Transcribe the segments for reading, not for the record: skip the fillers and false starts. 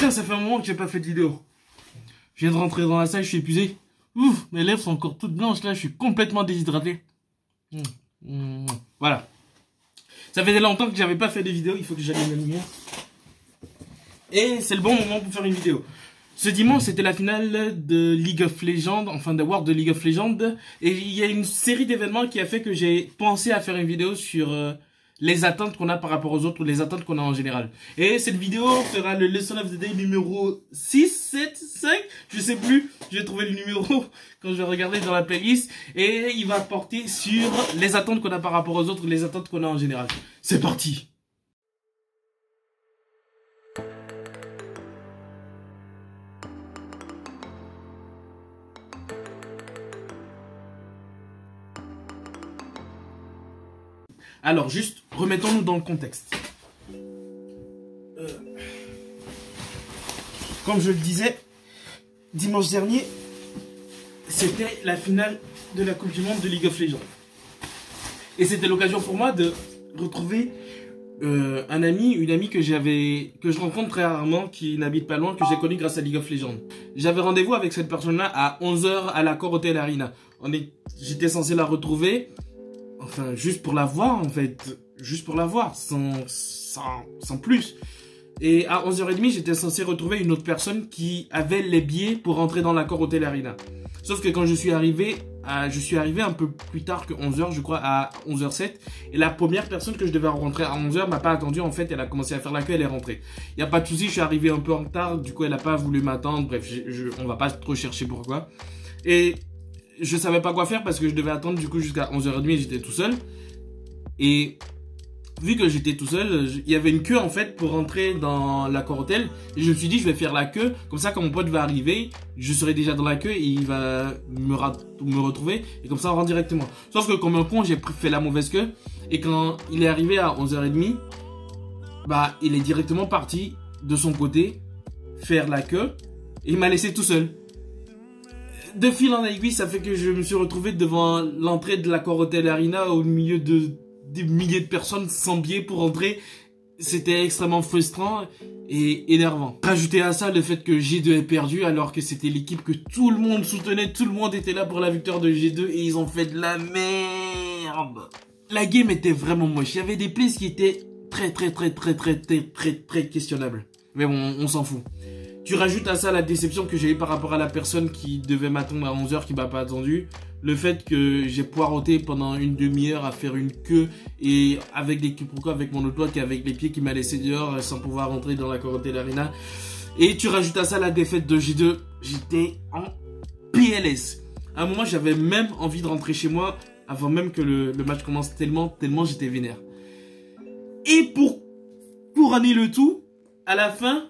Putain, ça fait un moment que j'ai pas fait de vidéo. Je viens de rentrer dans la salle, je suis épuisé. Ouf, mes lèvres sont encore toutes blanches là, je suis complètement déshydraté. Voilà. Ça faisait longtemps que j'avais pas fait de vidéo, il faut que j'allume la lumière. Et c'est le bon moment pour faire une vidéo. Ce dimanche, c'était la finale de League of Legends, enfin de World de League of Legends. Et il y a une série d'événements qui a fait que j'ai pensé à faire une vidéo sur les attentes qu'on a par rapport aux autres, ou les attentes qu'on a en général. Et cette vidéo sera le Lesson of the Day numéro 6, 7, 5, je sais plus. Je vais trouver le numéro quand je vais regarder dans la playlist. Et il va porter sur les attentes qu'on a par rapport aux autres, les attentes qu'on a en général. C'est parti! Alors, juste, remettons-nous dans le contexte. Comme je le disais, dimanche dernier, c'était la finale de la Coupe du Monde de League of Legends. Et c'était l'occasion pour moi de retrouver un ami, une amie que je rencontre très rarement, qui n'habite pas loin, que j'ai connu grâce à League of Legends. J'avais rendez-vous avec cette personne-là à 11 h à l'Accor Hotel Arena. J'étais censé la retrouver. Enfin, juste pour la voir, en fait. Juste pour la voir, sans plus. Et à 11h30, j'étais censé retrouver une autre personne qui avait les billets pour rentrer dans l'Accor Hotel Arena. Sauf que quand je suis arrivé un peu plus tard que 11h, je crois, à 11h07. Et la première personne que je devais rencontrer à 11h m'a pas attendu. En fait, elle a commencé à faire la queue, elle est rentrée. Il n'y a pas de souci, je suis arrivé un peu en retard. Du coup, elle n'a pas voulu m'attendre. Bref, on va pas trop chercher pourquoi. Et je savais pas quoi faire parce que je devais attendre du coup jusqu'à 11h30, j'étais tout seul. Et vu que j'étais tout seul, il y avait une queue en fait pour rentrer dans l'Accor Hotel. Et je me suis dit, je vais faire la queue. Comme ça, quand mon pote va arriver, je serai déjà dans la queue et il va me retrouver. Et comme ça, on rentre directement. Sauf que comme un con, j'ai fait la mauvaise queue. Et quand il est arrivé à 11h30, bah, il est directement parti de son côté faire la queue. Et il m'a laissé tout seul. De fil en aiguille, ça fait que je me suis retrouvé devant l'entrée de l'Accor Hotel Arena au milieu de des milliers de personnes sans billets pour entrer. C'était extrêmement frustrant et énervant. Rajouter à ça le fait que G2 ait perdu alors que c'était l'équipe que tout le monde soutenait, tout le monde était là pour la victoire de G2 et ils ont fait de la merde. La game était vraiment moche. Il y avait des plays qui étaient très questionnables. Mais bon, on s'en fout. Tu rajoutes à ça la déception que j'ai eu par rapport à la personne qui devait m'attendre à 11h qui m'a pas attendu. Le fait que j'ai poireauté pendant une demi-heure à faire une queue et avec des quiproquos avec mon autre pote et avec les pieds qui m'a laissé dehors sans pouvoir rentrer dans l'Accor Hotel Arena. Et tu rajoutes à ça la défaite de J2. J'étais en PLS. À un moment, j'avais même envie de rentrer chez moi avant même que le match commence tellement j'étais vénère. Et pour couronner le tout, à la fin,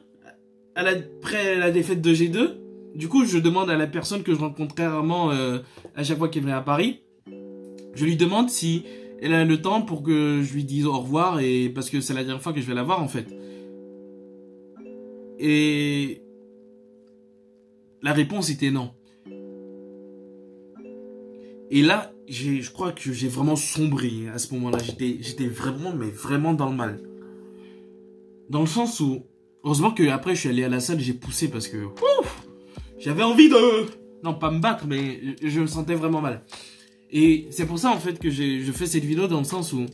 après la défaite de G2, du coup, je demande à la personne que je rencontre très rarement à chaque fois qu'elle vient à Paris, je lui demande si elle a le temps pour que je lui dise au revoir, et parce que c'est la dernière fois que je vais la voir en fait. Et la réponse était non. Et là, je crois que j'ai vraiment sombré à ce moment-là. J'étais vraiment dans le mal. Dans le sens où, heureusement que après je suis allé à la salle, j'ai poussé parce que j'avais envie de... Non, pas me battre, mais je me sentais vraiment mal. Et c'est pour ça en fait que je fais cette vidéo dans le sens où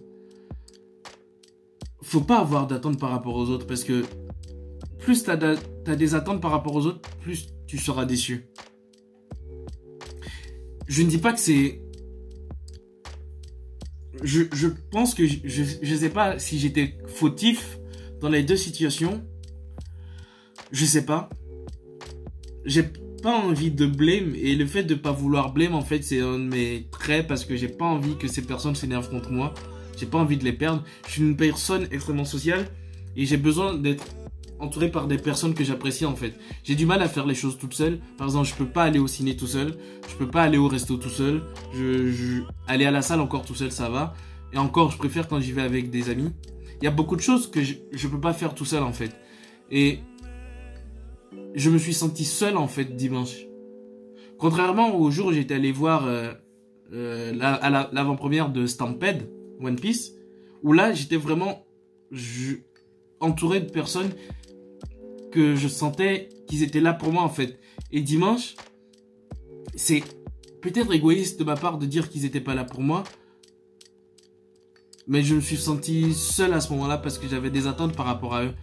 faut pas avoir d'attente par rapport aux autres, parce que plus t'as des attentes par rapport aux autres, plus tu seras déçu. Je ne dis pas que c'est... Je pense que je sais pas si j'étais fautif dans les deux situations. Je sais pas. J'ai pas envie de blâme, et le fait de pas vouloir blâme en fait c'est un de mes traits, parce que j'ai pas envie que ces personnes s'énervent contre moi. J'ai pas envie de les perdre. Je suis une personne extrêmement sociale et j'ai besoin d'être entouré par des personnes que j'apprécie en fait. J'ai du mal à faire les choses toute seule. Par exemple, je peux pas aller au ciné tout seul, je peux pas aller au resto tout seul, aller à la salle encore tout seul ça va, et encore je préfère quand j'y vais avec des amis. Il y a beaucoup de choses que je peux pas faire tout seul en fait. Et je me suis senti seul en fait dimanche. Contrairement au jour où j'étais allé voir l'avant-première de Stampede, One Piece, où là j'étais vraiment entouré de personnes que je sentais qu'ils étaient là pour moi en fait. Et dimanche, c'est peut-être égoïste de ma part de dire qu'ils étaient pas là pour moi. Mais je me suis senti seul à ce moment-là parce que j'avais des attentes par rapport à eux.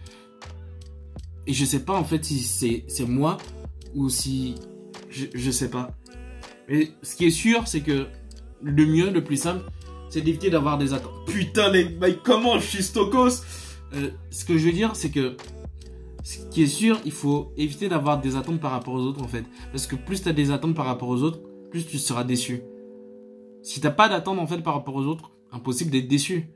Et je sais pas en fait si c'est moi ou si... Je sais pas. Mais ce qui est sûr, c'est que le mieux, le plus simple, c'est d'éviter d'avoir des attentes. Putain les mecs, comment je suis stokos. Ce que je veux dire, c'est que ce qui est sûr, il faut éviter d'avoir des attentes par rapport aux autres en fait. Parce que plus tu as des attentes par rapport aux autres, plus tu seras déçu. Si t'as pas d'attentes en fait par rapport aux autres, impossible d'être déçu.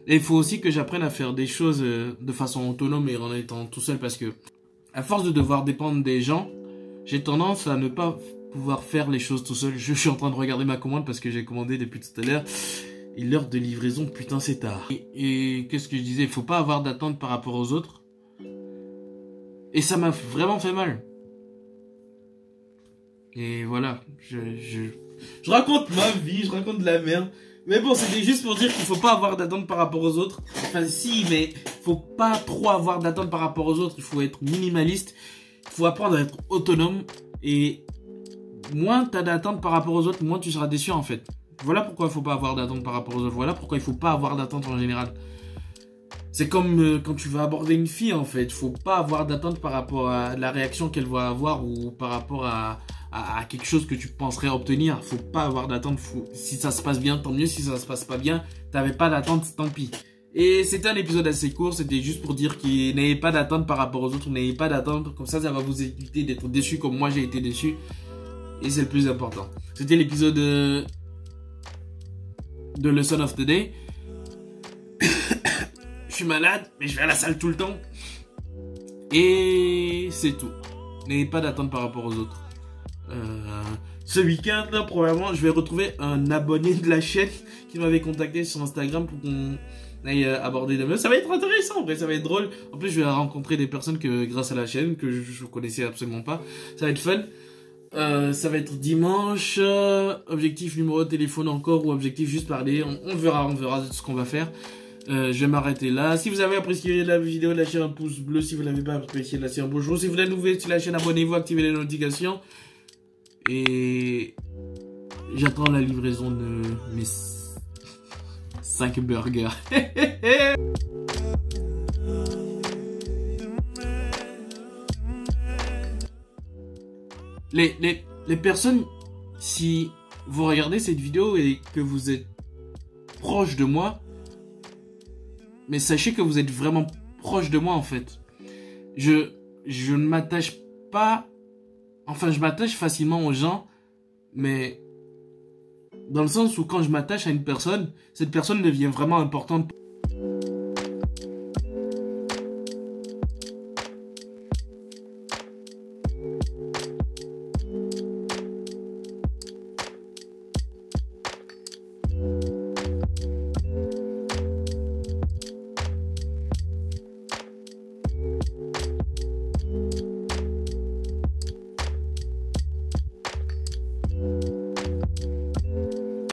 Et il faut aussi que j'apprenne à faire des choses de façon autonome et en étant tout seul parce que à force de devoir dépendre des gens, j'ai tendance à ne pas pouvoir faire les choses tout seul. Je suis en train de regarder ma commande parce que j'ai commandé depuis tout à l'heure. Et l'heure de livraison, putain, c'est tard. Et qu'est-ce que je disais? Il faut pas avoir d'attente par rapport aux autres. Et ça m'a vraiment fait mal. Et voilà, je raconte ma vie, je raconte de la merde. Mais bon, c'était juste pour dire qu'il faut pas avoir d'attente par rapport aux autres. Enfin, si, mais faut pas trop avoir d'attente par rapport aux autres. Il faut être minimaliste. Il faut apprendre à être autonome. Et moins t'as d'attente par rapport aux autres, moins tu seras déçu en fait. Voilà pourquoi il faut pas avoir d'attente par rapport aux autres. Voilà pourquoi il faut pas avoir d'attente en général. C'est comme quand tu vas aborder une fille en fait. Faut pas avoir d'attente par rapport à la réaction qu'elle va avoir ou par rapport à quelque chose que tu penserais obtenir. Faut pas avoir d'attente. Si ça se passe bien, tant mieux. Si ça se passe pas bien, t'avais pas d'attente, tant pis. Et c'était un épisode assez court. C'était juste pour dire qu'il n'ayez pas d'attente par rapport aux autres. N'ayez pas d'attente. Comme ça va vous éviter d'être déçu comme moi j'ai été déçu. Et c'est le plus important. C'était l'épisode de Lesson of the Day. Je suis malade, mais je vais à la salle tout le temps. Et c'est tout. N'ayez pas d'attente par rapport aux autres. Ce week-end, là, probablement, je vais retrouver un abonné de la chaîne qui m'avait contacté sur Instagram pour qu'on aille aborder des meufs. Ça va être intéressant, en vrai, ça va être drôle. En plus, je vais rencontrer des personnes que, grâce à la chaîne, que je connaissais absolument pas. Ça va être fun. Ça va être dimanche. Objectif numéro de téléphone encore ou objectif juste parler. On verra ce qu'on va faire. Je vais m'arrêter là. Si vous avez apprécié la vidéo, lâchez un pouce bleu. Si vous l'avez pas apprécié, lâchez un bonjour. Si vous êtes nouveau sur la chaîne, abonnez-vous, activez les notifications. Et j'attends la livraison de mes 5 burgers. Les personnes, si vous regardez cette vidéo et que vous êtes proche de moi, mais sachez que vous êtes vraiment proche de moi en fait. Je ne m'attache pas... Enfin, je m'attache facilement aux gens, mais dans le sens où quand je m'attache à une personne, cette personne devient vraiment importante